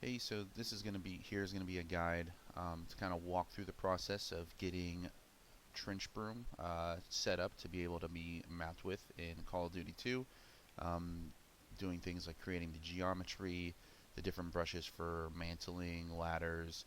Hey, so this is going to be, here's going to be a guide to kind of walk through the process of getting TrenchBroom set up to be able to be mapped with in Call of Duty 2. Doing things like creating the geometry, the different brushes for mantling, ladders,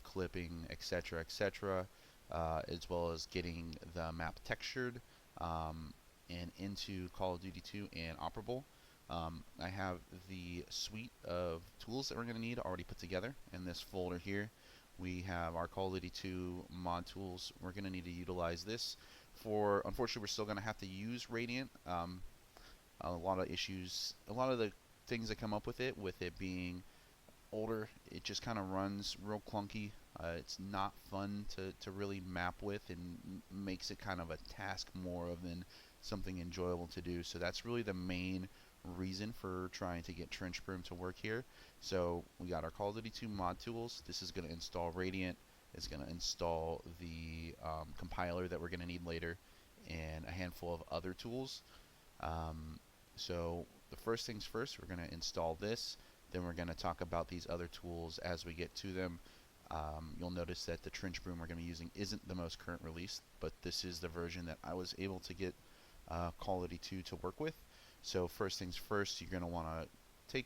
clipping, etc., etc., as well as getting the map textured and into Call of Duty 2 and operable. I have the suite of tools that we're going to need already put together in this folder here. We have our Call of Duty 2 mod tools. We're going to need to utilize this for, unfortunately, we're still going to have to use Radiant. A lot of issues, a lot of the things that come up with it being older, it just kind of runs real clunky. It's not fun to really map with, and makes it kind of a task more than something enjoyable to do. So that's really the main reason for trying to get TrenchBroom to work here. So we got our Call of Duty 2 mod tools. This is going to install Radiant. It's going to install the compiler that we're going to need later, and a handful of other tools. So the first things first, we're going to install this. Then we're going to talk about these other tools as we get to them. You'll notice that the TrenchBroom we're going to be using isn't the most current release, but this is the version that I was able to get Call of Duty 2 to work with. So first things first, you're going to want to take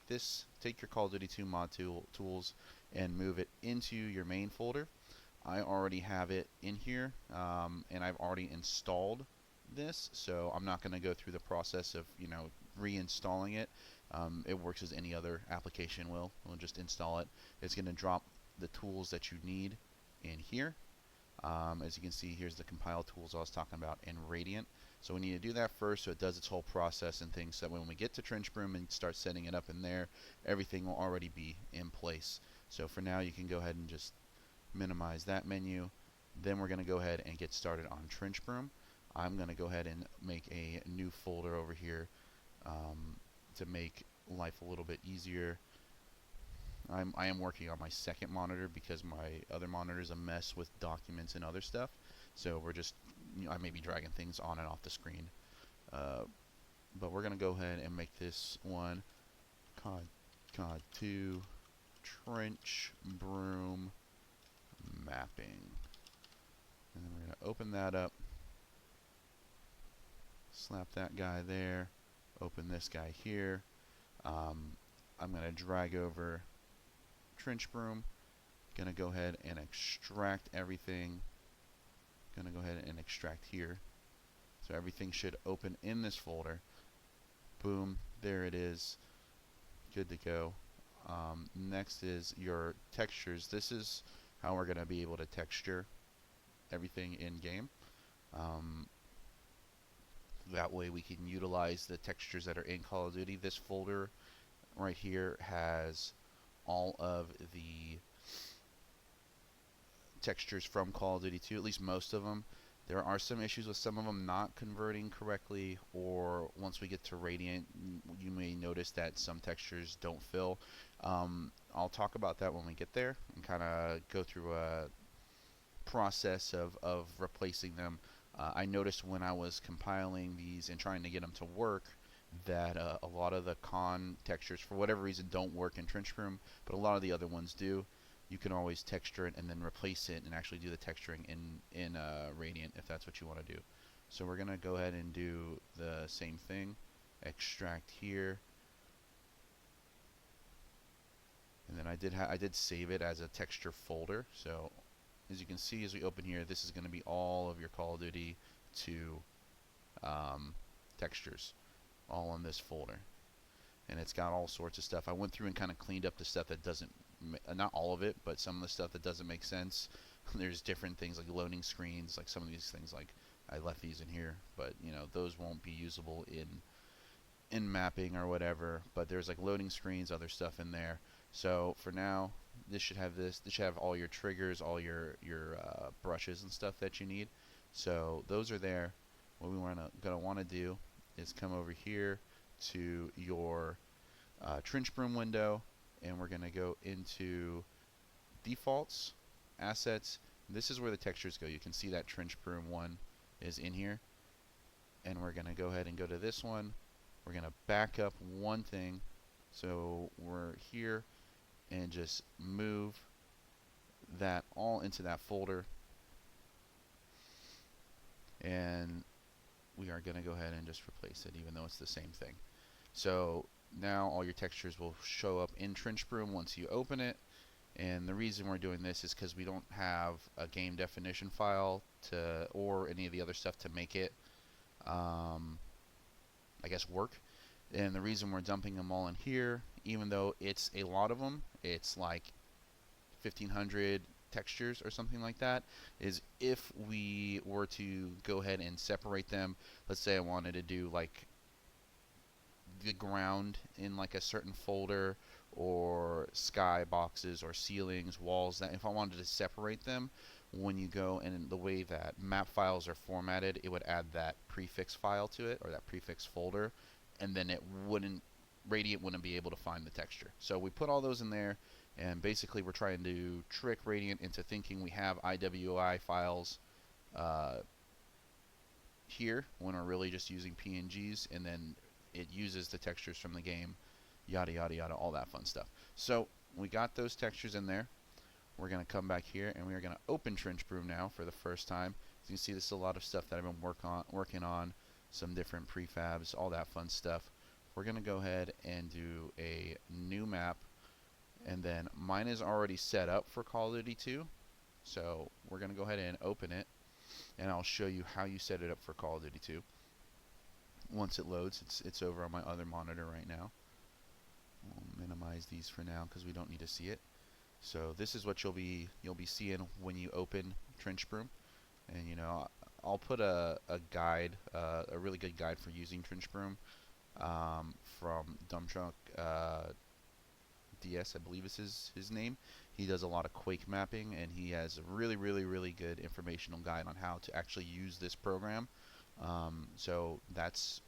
your Call of Duty 2 mod tools and move it into your main folder. I already have it in here, and I've already installed this, so I'm not going to go through the process of reinstalling it. It works as any other application will. We'll just install it. It's going to drop the tools that you need in here. As you can see, here's the compile tools I was talking about in Radiant. So we need to do that first so it does its whole process and things, so that when we get to TrenchBroom and start setting it up in there, everything will already be in place. So for now, you can go ahead and just minimize that menu. Then we're going to go ahead and get started on TrenchBroom. I'm going to go ahead and make a new folder over here to make life a little bit easier. I am working on my second monitor because my other monitor is a mess with documents and other stuff. So we're just, I may be dragging things on and off the screen. But we're going to go ahead and make this one CoD2 TrenchBroom mapping. And then we're going to open that up. Slap that guy there. Open this guy here. I'm going to drag over TrenchBroom. Going to go ahead and extract everything. Going to go ahead and extract here. So everything should open in this folder. Boom, there it is. Good to go. Next is your textures. This is how we're going to be able to texture everything in game. That way we can utilize the textures that are in Call of Duty. This folder right here has all of the textures from Call of Duty 2, at least most of them. There are some issues with some of them not converting correctly, or once we get to Radiant, you may notice that some textures don't fill. I'll talk about that when we get there and kind of go through a process of replacing them. I noticed when I was compiling these and trying to get them to work that a lot of the con textures, for whatever reason, don't work in TrenchBroom, but a lot of the other ones do. You can always texture it and then replace it and actually do the texturing in Radiant if that's what you want to do. So we're going to go ahead and do the same thing. Extract here. And then I did save it as a texture folder. So as you can see, as we open here, this is going to be all of your Call of Duty 2 textures, all in this folder. And it's got all sorts of stuff. I went through and kind of cleaned up the stuff that doesn't, not all of it, but some of the stuff that doesn't make sense. There's different things like loading screens, like some of these things, like I left these in here, but those won't be usable in mapping or whatever. But there's like loading screens, other stuff in there. So for now, this should have all your triggers, all your brushes and stuff that you need. So those are there. What we're gonna want to do is come over here to your TrenchBroom window, and we're gonna go into defaults, assets. This is where the textures go. You can see that TrenchBroom one is in here, and we're gonna go ahead and go to this one. We're gonna back up one thing. So we're here. and just move that all into that folder, and we are going to go ahead and just replace it, even though it's the same thing. So now all your textures will show up in TrenchBroom once you open it. And the reason we're doing this is because we don't have a game definition file to, or any of the other stuff to make it, I guess, work. And the reason we're dumping them all in here, even though it's a lot of them, it's like 1,500 textures or something like that, is if we were to go ahead and separate them. Let's say I wanted to do like the ground in like a certain folder, or sky boxes or ceilings, walls, that if I wanted to separate them, when you go and the way that map files are formatted, it would add that prefix file to it, or that prefix folder, and then it wouldn't, Radiant wouldn't be able to find the texture. So we put all those in there, and basically we're trying to trick Radiant into thinking we have IWI files here, when we're really just using PNGs, and then it uses the textures from the game, yada yada yada, all that fun stuff. So we got those textures in there. We're going to come back here, and we are going to open TrenchBroom now for the first time. As you can see, this is a lot of stuff that I've been working on, some different prefabs, all that fun stuff. We're going to go ahead and do a new map, and then mine is already set up for Call of Duty 2, so we're going to go ahead and open it, and I'll show you how you set it up for Call of Duty 2. Once it loads, it's over on my other monitor right now. We'll minimize these for now because we don't need to see it. So this is what you'll be seeing when you open TrenchBroom, and you know, I'll put a guide, a really good guide for using TrenchBroom, from Dumbtruck DS, I believe is his name. He does a lot of Quake mapping, and he has a really good informational guide on how to actually use this program. So that's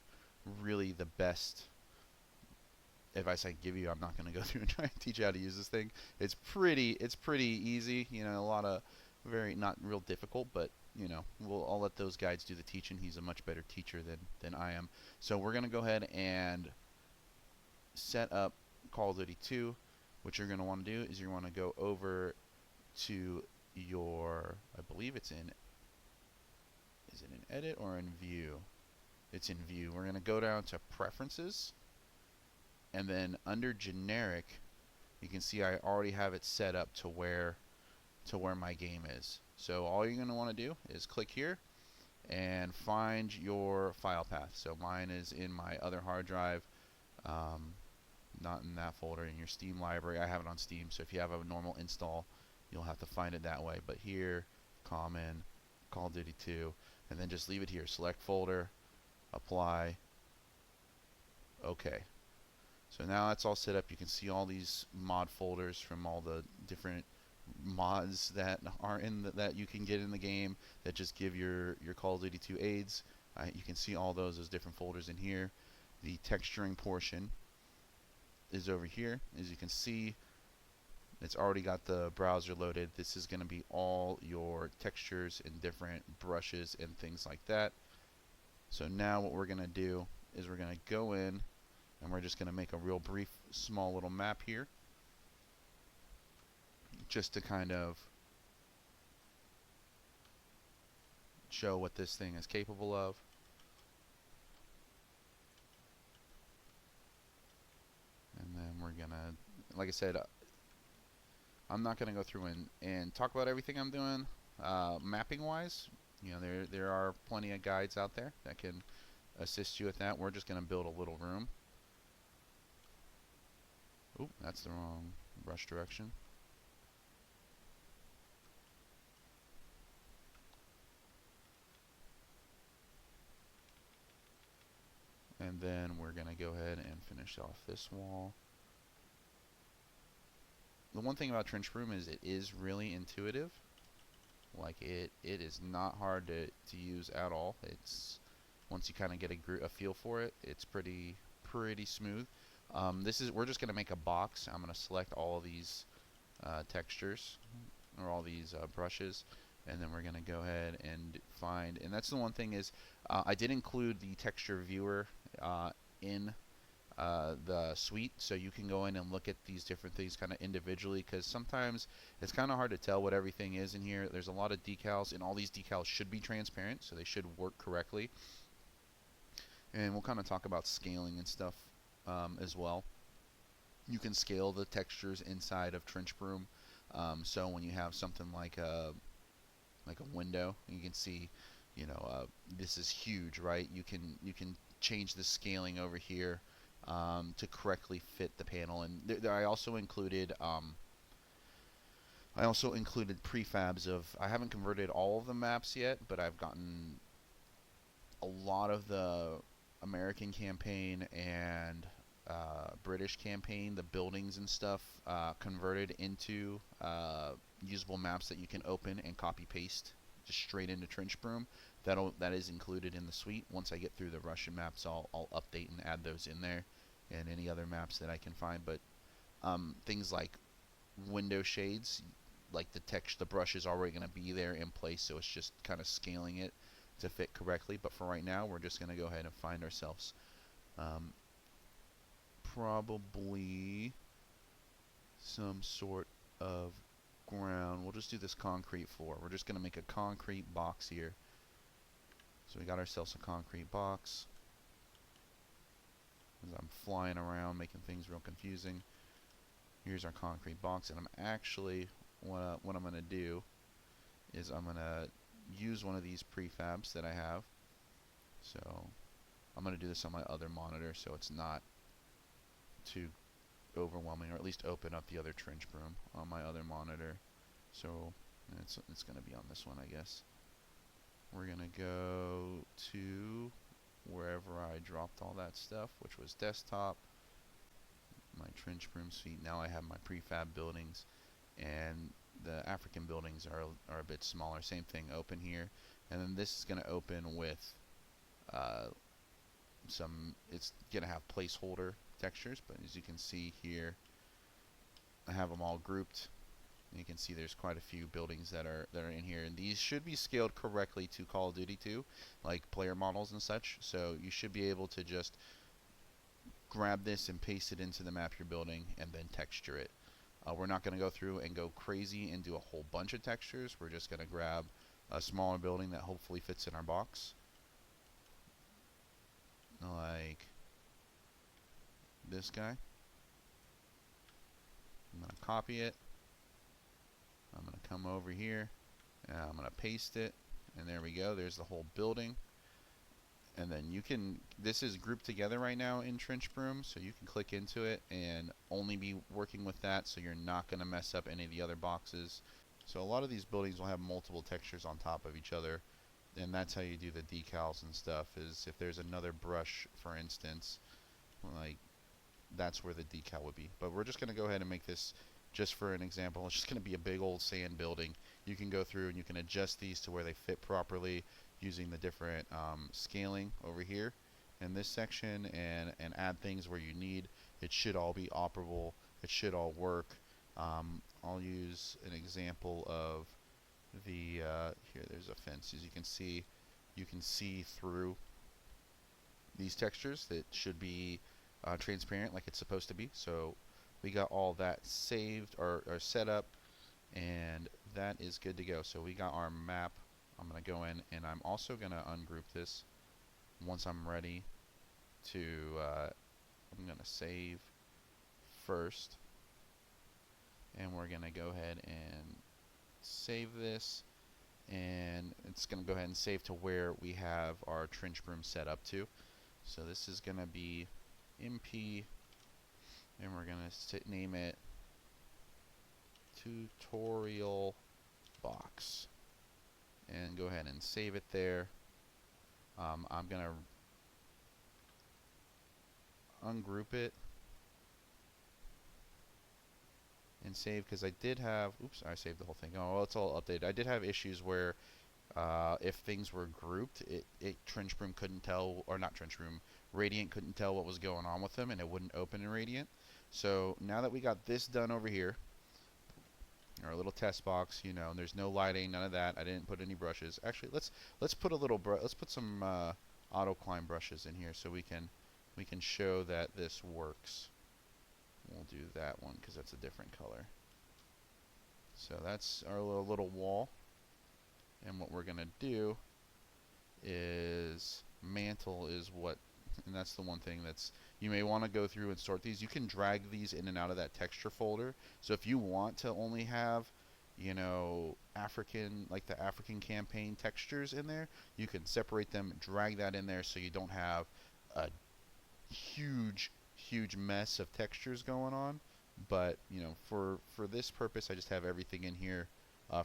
really the best advice I can give you. I'm not going to go through and try and teach you how to use this thing. It's pretty easy. You know, a lot of not real difficult, but you know, I'll let those guides do the teaching. He's a much better teacher than I am. So we're going to go ahead and set up Call of Duty 2. What you're going to want to do is you want to go over to your, I believe it's in, is it in Edit or in View? It's in View. We're going to go down to Preferences, and then under Generic, you can see I already have it set up to where my game is. So all you're going to want to do is click here and find your file path. So mine is in my other hard drive, not in that folder. In your Steam library, I have it on Steam, so if you have a normal install, you'll have to find it that way. But here, Common, Call of Duty 2, and then just leave it here. Select folder, apply, OK. So now that's all set up. You can see all these mod folders from all the different mods that are in that you can get in the game that just give your Call of Duty 2 aids. You can see all those different folders in here. The texturing portion is over here. As you can see, it's already got the browser loaded. This is going to be all your textures and different brushes and things like that. So now what we're going to do is we're going to go in, and we're just going to make a real brief small little map here, just to kind of show what this thing is capable of. And then we're gonna, like I said, I'm not gonna go through and talk about everything I'm doing mapping wise. You know, there are plenty of guides out there that can assist you with that. We're just gonna build a little room. Oop, that's the wrong brush direction. And then we're going to go ahead and finish off this wall. The one thing about TrenchBroom is it is really intuitive. Like it is not hard to use at all. It's once you kind of get a feel for it, it's pretty smooth. We're just going to make a box. I'm going to select all of these textures, or all these brushes, and then we're going to go ahead and and that's the one thing is I did include the texture viewer in the suite, so you can go in and look at these different things kind of individually, because sometimes it's kind of hard to tell what everything is in here. There's a lot of decals, and all these decals should be transparent, so they should work correctly. And we'll kind of talk about scaling and stuff as well. You can scale the textures inside of TrenchBroom, so when you have something like a window, you can see, this is huge, right? You can change the scaling over here to correctly fit the panel. And I also included prefabs of. I haven't converted all of the maps yet, but I've gotten a lot of the American campaign and British campaign, the buildings and stuff, converted into usable maps that you can open and copy paste just straight into TrenchBroom. That is included in the suite. Once I get through the Russian maps, I'll update and add those in there, and any other maps that I can find. But things like window shades, like the brush is already going to be there in place, so it's just kind of scaling it to fit correctly. But for right now, we're just going to go ahead and find ourselves probably some sort of ground. We'll just do this concrete floor. We're just going to make a concrete box here. So we got ourselves a concrete box. As I'm flying around making things real confusing. Here's our concrete box, and I'm actually, what I'm going to do is I'm going to use one of these prefabs that I have. So I'm going to do this on my other monitor so it's not too overwhelming, or at least open up the other TrenchBroom on my other monitor. So it's going to be on this one, I guess. We're going to go to wherever I dropped all that stuff, which was desktop, my TrenchBroom Suite. Now I have my prefab buildings, and the African buildings are a bit smaller. Same thing, open here, and then this is going to open with it's going to have placeholder textures, but as you can see here, I have them all grouped. You can see there's quite a few buildings that are in here, and these should be scaled correctly to Call of Duty 2, like player models and such. So you should be able to just grab this and paste it into the map you're building, and then texture it. We're not going to go through and go crazy and do a whole bunch of textures. We're just going to grab a smaller building that hopefully fits in our box, like this guy. I'm going to copy it. I'm going to come over here, and I'm going to paste it, and there we go. There's the whole building. And then this is grouped together right now in TrenchBroom, so you can click into it and only be working with that, so you're not going to mess up any of the other boxes. So a lot of these buildings will have multiple textures on top of each other, and that's how you do the decals and stuff, is if there's another brush, for instance, like that's where the decal would be. But we're just going to go ahead and make this, just for an example, it's just going to be a big old sand building. You can go through and you can adjust these to where they fit properly using the different scaling over here in this section, and add things where you need. It should all be operable. It should all work. I'll use an example of the here. There's a fence. As you can see through these textures that should be transparent like it's supposed to be. So we got all that saved or set up, and that is good to go. So we got our map. I'm going to go in, and I'm also going to ungroup this once I'm ready to, I'm going to save first, and we're going to go ahead and save this, and it's going to go ahead and save to where we have our TrenchBroom set up to. So this is going to be MP, and we're going to name it tutorial box, and go ahead and save it there. I'm going to ungroup it and save, because I did have, oops, I saved the whole thing. Oh, well, it's all updated. I did have issues where if things were grouped, TrenchBroom couldn't tell, or not TrenchBroom, Radiant couldn't tell what was going on with them, and it wouldn't open in Radiant. So now that we got this done over here, our little test box, there's no lighting, none of that. I didn't put any brushes. Actually, let's put some auto climb brushes in here so we can we can show that this works. We'll do that one because that's a different color. So that's our little wall. And what we're going to do is mantle is what, and that's the one thing that's, you may want to go through and sort these. You can drag these in and out of that texture folder. So if you want to only have, you know, African, like the African campaign textures in there, you can separate them, drag that in there so you don't have a huge mess of textures going on. But you know, for this purpose, I just have everything in here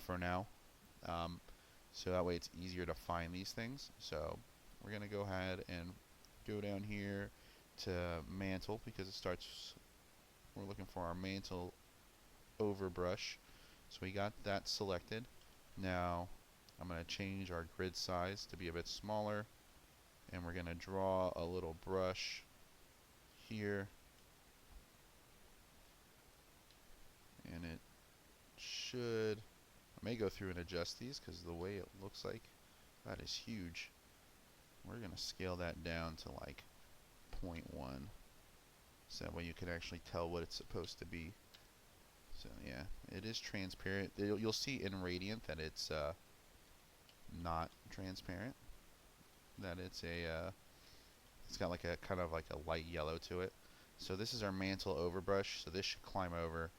for now, so that way it's easier to find these things. So we're gonna go ahead and go down here to mantle because it starts, we're looking for our mantle overbrush. So we got that selected. Now I'm going to change our grid size to be a bit smaller, and we're going to draw a little brush here, and it should, I may go through and adjust these because the way it looks like, that is huge. We're going to scale that down to like 0.1, so that way you can actually tell what it's supposed to be. So yeah, it is transparent. You'll see in Radiant that it's not transparent. That it's a it's got like a kind of like a light yellow to it. So this is our mantle overbrush. So this should climb over.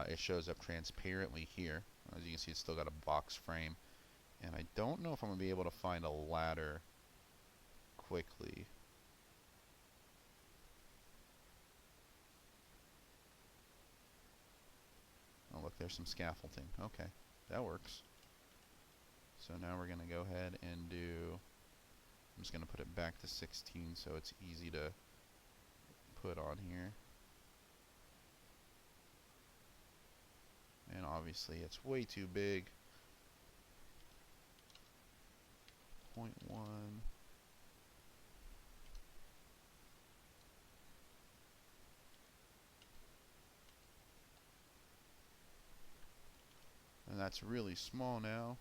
It shows up transparently here. As you can see, it's still got a box frame. And I don't know if I'm gonna be able to find a ladder quickly. Oh look, there's some scaffolding. Okay, that works. So now we're gonna go ahead and do, I'm just gonna put it back to 16 so it's easy to put on here. And obviously it's way too big. 0.1. And that's really small now.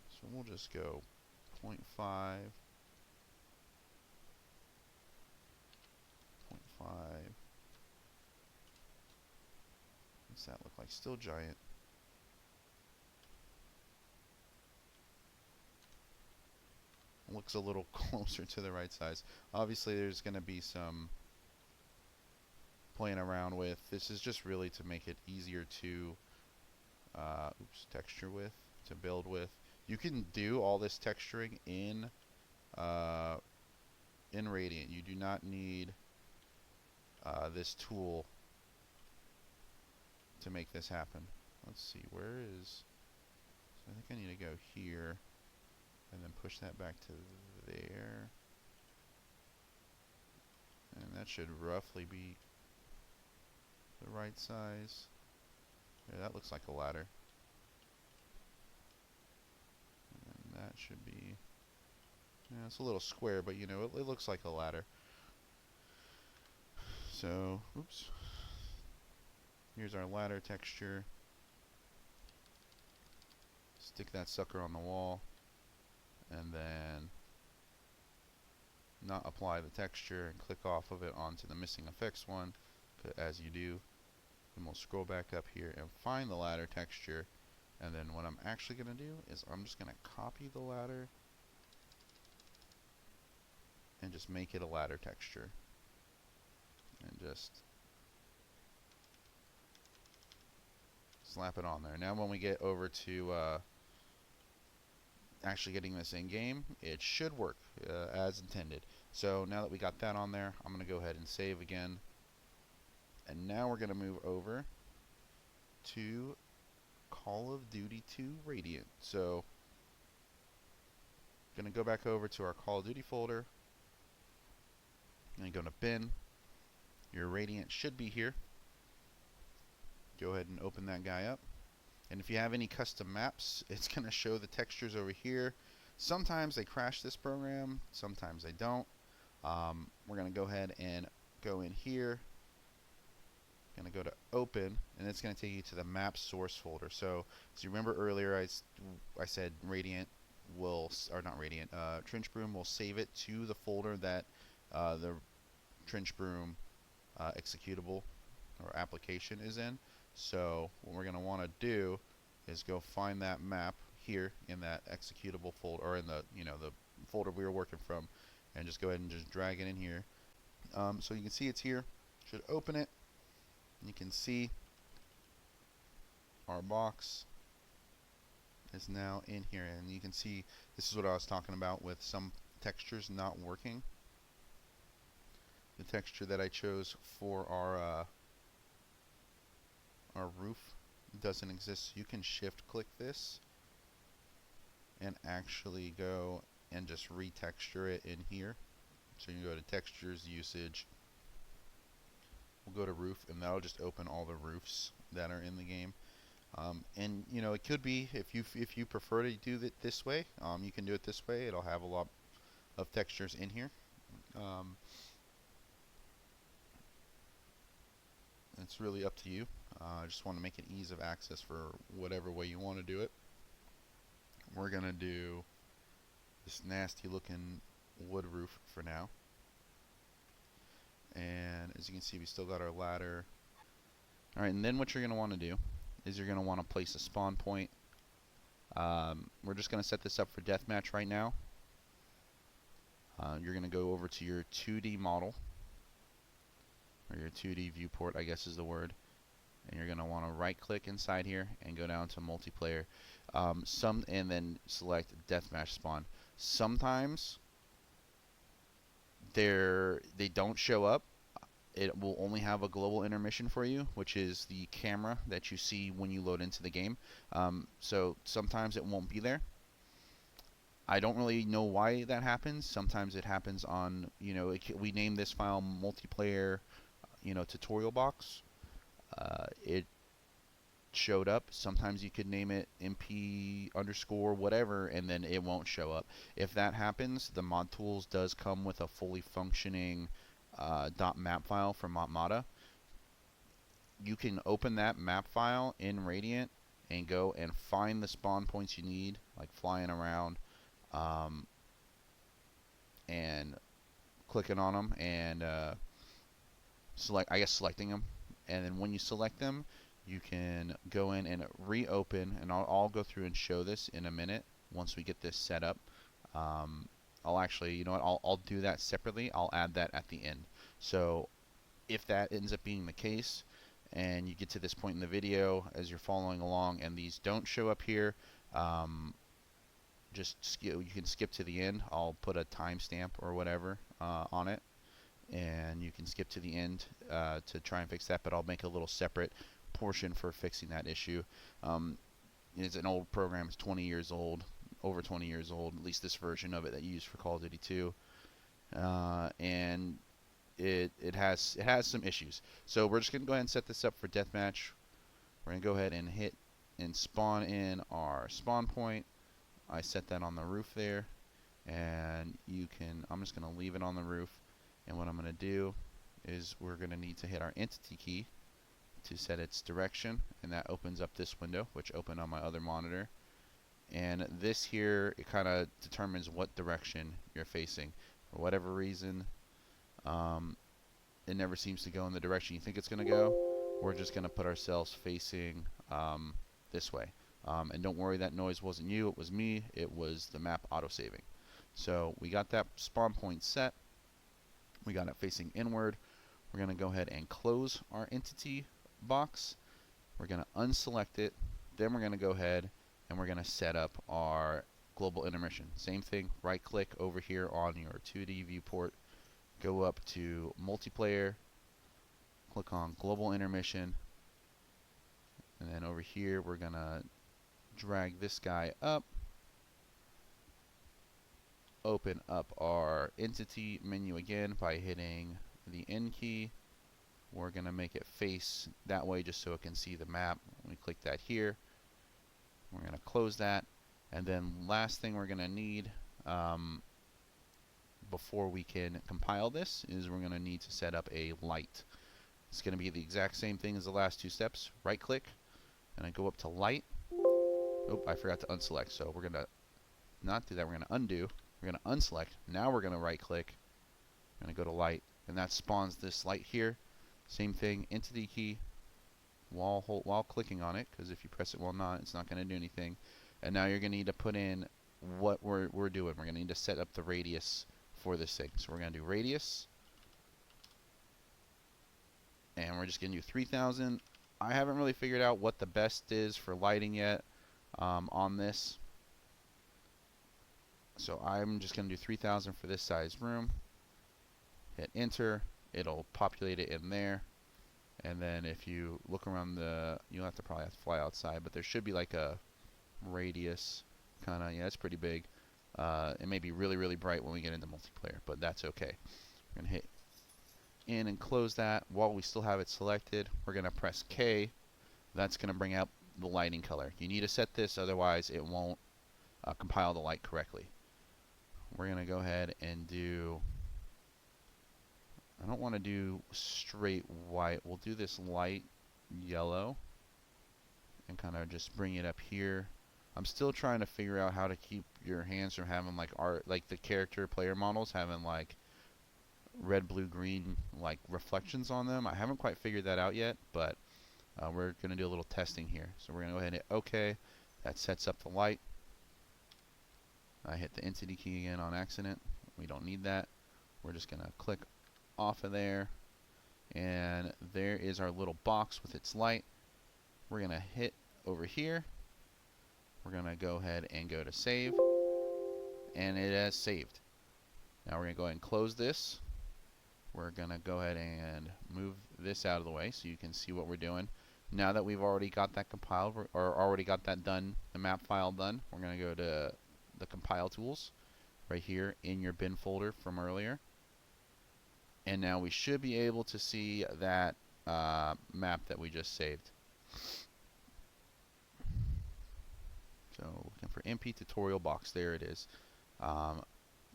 So we'll just go 0.5, 0.5. What's that look like? Still giant. Looks a little closer to the right size. Obviously there's going to be some playing around with. This is just really to make it easier to texture with, to build with. You can do all this texturing in Radiant. You do not need this tool to make this happen. Let's see, where is, so I think I need to go here and then push that back to there, and that should roughly be the right size. Yeah, that looks like a ladder. And that should be, yeah, it's a little square, but you know, it looks like a ladder. So, oops. Here's our ladder texture. Stick that sucker on the wall, and then not apply the texture and click off of it onto the missing effects one, as you do. And we'll scroll back up here and find the ladder texture, and then what I'm actually going to do is I'm just going to copy the ladder and just make it a ladder texture, and just slap it on there. Now when we get over to actually getting this in game, it should work as intended. So now that we got that on there, I'm going to go ahead and save again. And now we're going to move over to Call of Duty 2 Radiant. So going to go back over to our Call of Duty folder. And go to bin. Your Radiant should be here. Go ahead and open that guy up. And if you have any custom maps, it's going to show the textures over here. Sometimes they crash this program, sometimes they don't. We're going to go ahead and go in here. Going to go to open, and it's going to take you to the map source folder. So, as you remember earlier, I said Radiant will, or not Radiant, TrenchBroom will save it to the folder that the TrenchBroom executable or application is in. So what we're going to want to do is go find that map here in that executable folder, or in the the folder we were working from, and just go ahead and just drag it in here. So you can see it's here. Should open it. You can see our box is now in here, and you can see this is what I was talking about with some textures not working. The texture that I chose for our roof doesn't exist. You can shift click this and actually go and just retexture it in here. So you can go to textures, usage, we'll go to roof, and that'll just open all the roofs that are in the game. And it could be, if you prefer to do it this way, you can do it this way. It'll have a lot of textures in here. It's really up to you. I just want to make it ease of access for whatever way you want to do it. We're gonna do this nasty looking wood roof for now. And as you can see, we still got our ladder. Alright, and then what you're gonna want to do is you're gonna want to place a spawn point. We're just gonna set this up for deathmatch right now. You're gonna go over to your 2D model, or your 2D viewport, I guess is the word, and you're gonna want to right click inside here and go down to multiplayer, and then select deathmatch spawn. Sometimes they don't show up. It will only have a global intermission for you, which is the camera that you see when you load into the game. So sometimes it won't be there. I don't really know why that happens. Sometimes it happens on, we name this file multiplayer, tutorial box. It showed up. Sometimes you could name it mp underscore whatever, and then it won't show up. If that happens, the mod tools does come with a fully functioning .map file from Motmata. You can open that map file in Radiant and go and find the spawn points you need, like flying around, and clicking on them and selecting them. And then when you select them, you can go in and reopen, and I'll go through and show this in a minute once we get this set up. I'll actually, I'll do that separately. I'll add that at the end. So if that ends up being the case, and you get to this point in the video as you're following along and these don't show up here, you can skip to the end. I'll put a timestamp or whatever on it, and you can skip to the end to try and fix that, but I'll make a little separate portion for fixing that issue. It's an old program. It's 20 years old, over 20 years old, at least this version of it that you use for Call of Duty 2, and it has some issues. So we're just gonna go ahead and set this up for deathmatch. We're gonna go ahead and hit and spawn in our spawn point. I set that on the roof there, and I'm just gonna leave it on the roof. And what I'm gonna do is we're gonna need to hit our entity key to set its direction, and that opens up this window, which opened on my other monitor. And this here, it kind of determines what direction you're facing. For whatever reason, it never seems to go in the direction you think it's going to go. We're just going to put ourselves facing this way. And don't worry, that noise wasn't you, it was me. It was the map autosaving. So we got that spawn point set. We got it facing inward. We're going to go ahead and close our entity box. We're going to unselect it. Then we're going to go ahead and we're going to set up our global intermission. Same thing, right click over here on your 2D viewport, go up to multiplayer, click on global intermission, and then over here we're going to drag this guy up, open up our entity menu again by hitting the N key. We're going to make it face that way just so it can see the map. We click that here. We're going to close that. And then last thing we're going to need before we can compile this is we're going to need to set up a light. It's going to be the exact same thing as the last two steps. Right click and I go up to light. Oh, I forgot to unselect. So we're going to not do that. We're going to undo. We're going to unselect. Now we're going to right click. We're going to go to light. and that spawns this light here. Same thing, Entity key, while clicking on it, because if you press it while not, it's not going to do anything. And now you're going to need to put in what we're doing. We're going to need to set up the radius for this thing. So we're going to do radius, and we're just going to do 3000. I haven't really figured out what the best is for lighting yet on this. So I'm just going to do 3000 for this size room. Hit enter. It'll populate it in there. And then if you look around you'll probably have to fly outside, but there should be like a radius kind of, yeah, it's pretty big. It may be really, really bright when we get into multiplayer, but that's okay. We're going to hit in and close that. While we still have it selected, we're going to press K. That's going to bring out the lighting color. You need to set this, otherwise it won't compile the light correctly. We're going to go ahead and do, I don't want to do straight white. We'll do this light yellow and kind of just bring it up here. I'm still trying to figure out how to keep your hands from having like like the character player models having like red, blue, green like reflections on them. I haven't quite figured that out yet, but we're going to do a little testing here. So we're going to go ahead and hit OK. That sets up the light. I hit the Entity key again on accident. We don't need that. We're just going to click off of there, and there is our little box with its light. We're going to hit over here. We're going to go ahead and go to save, and it has saved. Now we're going to go ahead and close this. We're going to go ahead and move this out of the way so you can see what we're doing. Now that we've already got that compiled, or already got that done, the map file done, we're going to go to the compile tools right here in your bin folder from earlier. And now we should be able to see that map that we just saved. So looking for MP tutorial box, there it is.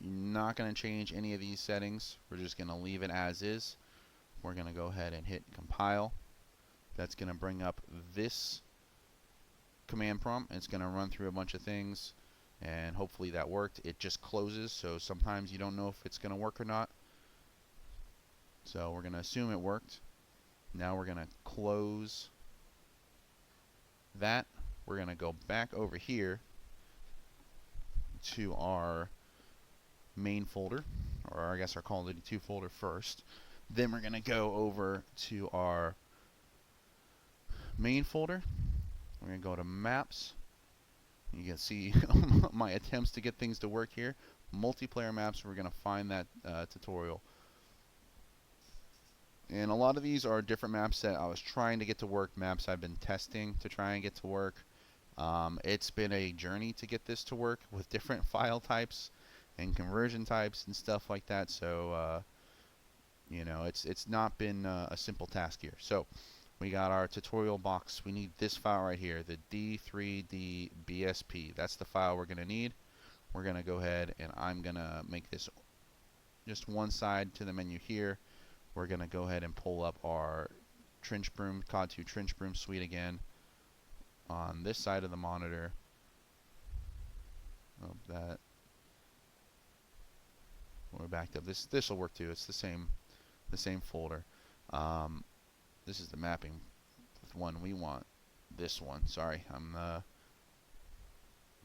Not going to change any of these settings. We're just going to leave it as is. We're going to go ahead and hit compile. That's going to bring up this command prompt. It's going to run through a bunch of things, and hopefully that worked. It just closes, so sometimes you don't know if it's going to work or not. So we're going to assume it worked. Now we're going to close that. We're going to go back over here to our main folder, or I guess our Call of Duty 2 folder first. Then we're going to go over to our main folder. We're going to go to maps. You can see my attempts to get things to work here. Multiplayer maps, we're going to find that tutorial. And a lot of these are different maps that I was trying to get to work, maps I've been testing to try and get to work. It's been a journey to get this to work with different file types and conversion types and stuff like that. So, you know, it's not been a simple task here. So we got our tutorial box. We need this file right here, the D3D-BSP. That's the file we're going to need. We're going to go ahead and I'm going to make this just one side to the menu here. We're going to go ahead and pull up our TrenchBroom, CoD2 TrenchBroom Suite again on this side of the monitor. Oh, that. We're backed up. This will work too. It's the same folder. This is the mapping with one we want. This one. Sorry, I'm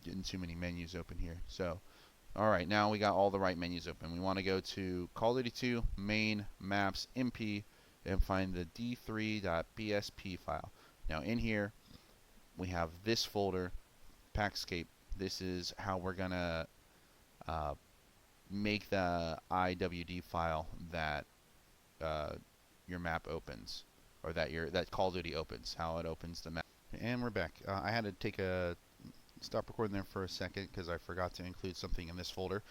getting too many menus open here. So, all right, now we got all the right menus open. We want to go to Call of Duty 2 main maps MP and find the d3.bsp file. Now in here we have this folder, PakScape. This is how we're gonna make the IWD file that your map opens, or that Call of Duty opens. How it opens the map. And we're back. I had to take a stop recording there for a second because I forgot to include something in this folder,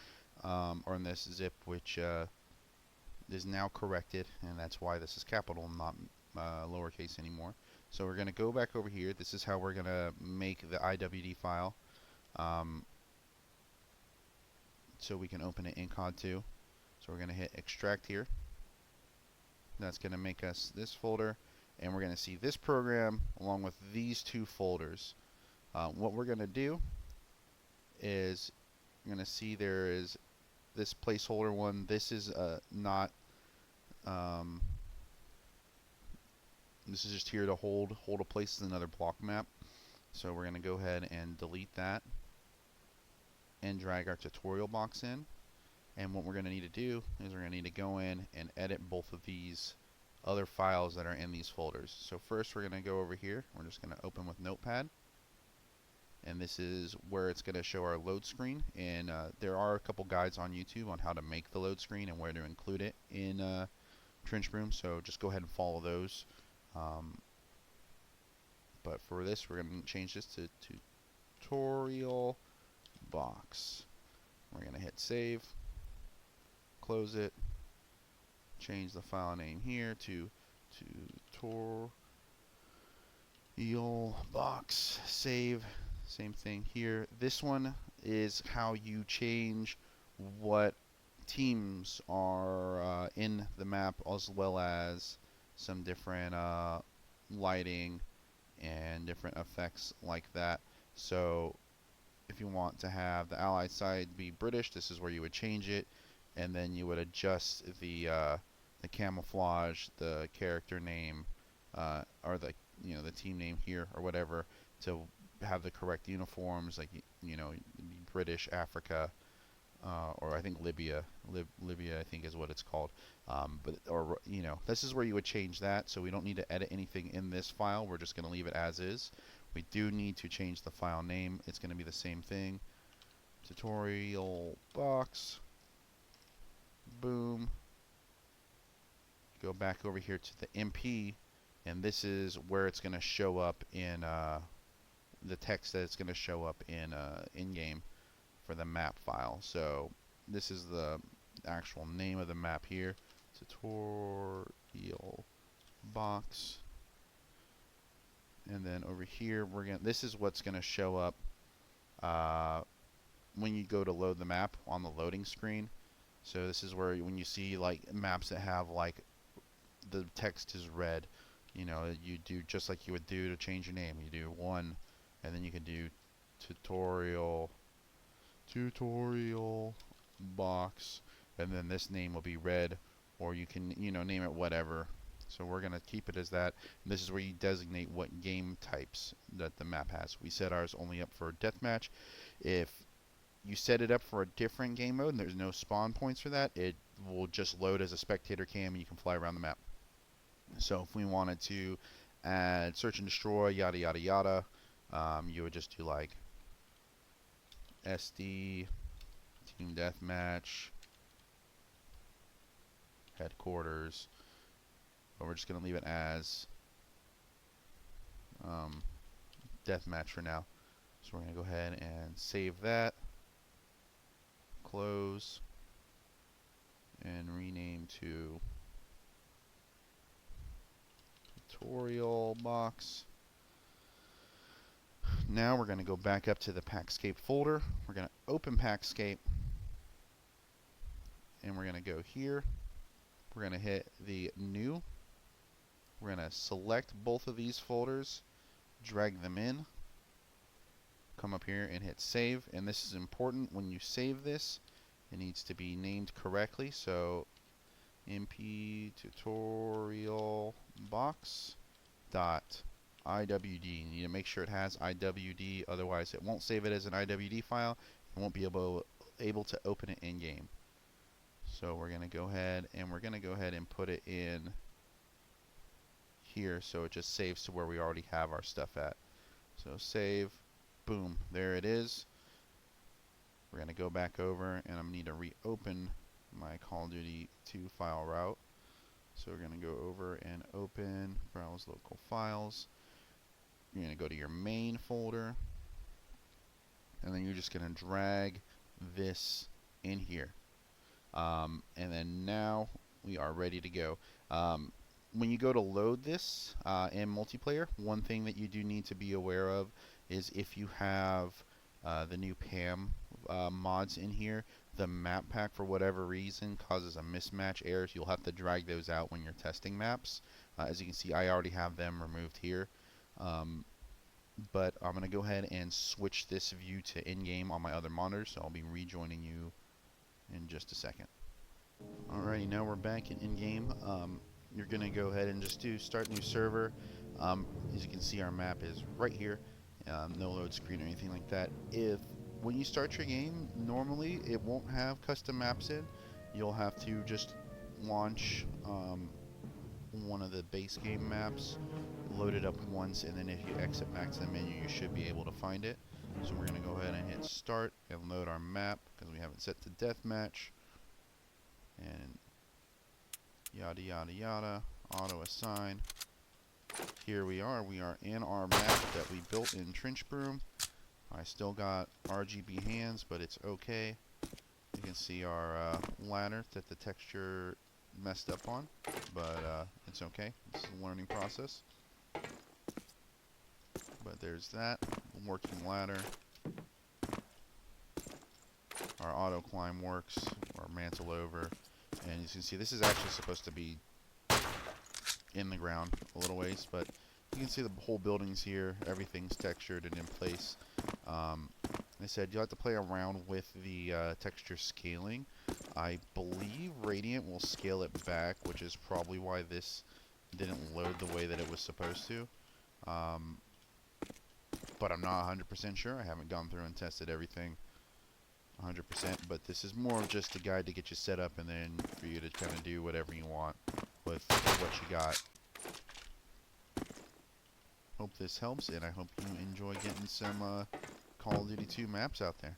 or in this zip, which is now corrected, and that's why this is capital, not lowercase anymore. So we're going to go back over here. This is how we're going to make the IWD file, so we can open it in CoD2. So we're going to hit extract here. That's going to make us this folder, and we're going to see this program along with these two folders. What we're going to do is you're going to see there is this placeholder one. This is not Um, this is just here to hold a place as another block map. So we're going to go ahead and delete that and drag our tutorial box in. And what we're going to need to do is we're going to need to go in and edit both of these other files that are in these folders. So first we're going to go over here. We're just going to open with Notepad. And this is where it's going to show our load screen. And there are a couple guides on YouTube on how to make the load screen and where to include it in TrenchBroom. So just go ahead and follow those. But for this, we're going to change this to tutorial box. We're going to hit save, close it, change the file name here to tutorial box, save. Same thing here. This one is how you change what teams are in the map, as well as some different lighting and different effects like that. So if you want to have the allied side be British, this is where you would change it, and then you would adjust the camouflage, the character name, or the the team name here or whatever, to have the correct uniforms, like British, Africa, or I think Libya. Libya I think is what it's called. This is where you would change that. So we don't need to edit anything in this file. We're just going to leave it as is. We do need to change the file name. It's going to be the same thing. Tutorial box. Boom. Go back over here to the MP, and this is where it's going to show up in the text that it's going to show up in game for the map file. So this is the actual name of the map here. Tutorial box. And then over here, this is what's going to show up when you go to load the map on the loading screen. So this is where when you see like maps that have like the text is red, you do just like you would do to change your name. You do 1, and then you can do tutorial box, and then this name will be red, or you can name it whatever. So we're going to keep it as that. And this is where you designate what game types that the map has. We set ours only up for deathmatch. If you set it up for a different game mode and there's no spawn points for that, it will just load as a spectator cam and you can fly around the map. So if we wanted to add search and destroy, yada yada yada, you would just do like SD, team deathmatch, headquarters, but we're just going to leave it as deathmatch for now. So we're going to go ahead and save that, close, and rename to tutorial box. Now we're going to go back up to the PakScape folder. We're going to open PakScape, and we're going to go here. We're going to hit the new. We're going to select both of these folders, drag them in, come up here and hit save. And this is important. When you save this, it needs to be named correctly. So mp tutorial box dot IWD. You need to make sure it has IWD, otherwise it won't save it as an IWD file and won't be able to open it in game. So we're going to go ahead and put it in here, so it just saves to where we already have our stuff at. So save, boom, there it is. We're going to go back over, and I'm going to need to reopen my Call of Duty 2 file route. So we're going to go over and open, browse local files. You're going to go to your main folder, and then you're just going to drag this in here. And then now we are ready to go. When you go to load this in multiplayer, one thing that you do need to be aware of is if you have the new PAM mods in here, the map pack for whatever reason causes a mismatch error. You'll have to drag those out when you're testing maps. As you can see, I already have them removed here. But I'm going to go ahead and switch this view to in-game on my other monitor, so I'll be rejoining you in just a second. Alrighty, now we're back in game. You're gonna go ahead and just do start new server. As you can see, our map is right here. No load screen or anything like that. If when you start your game, normally it won't have custom maps in. You'll have to just launch one of the base game maps, load it up once, and then if you exit back to the menu, you should be able to find it. So we're gonna go ahead and hit start and load our map because we have it set to deathmatch. And yada yada yada, auto assign. Here we are in our map that we built in TrenchBroom. I still got RGB hands, but it's okay. You can see our ladder that the texture messed up on, but it's okay. This is a learning process. But there's that working ladder. Our auto climb works, our mantle over, and you can see this is actually supposed to be in the ground a little ways, but you can see the whole building's here, everything's textured and in place. I said you have to play around with the texture scaling. I believe Radiant will scale it back, which is probably why this didn't load the way that it was supposed to. But I'm not 100% sure. I haven't gone through and tested everything 100%, but this is more of just a guide to get you set up and then for you to kind of do whatever you want with what you got. Hope this helps, and I hope you enjoy getting some Call of Duty 2 maps out there.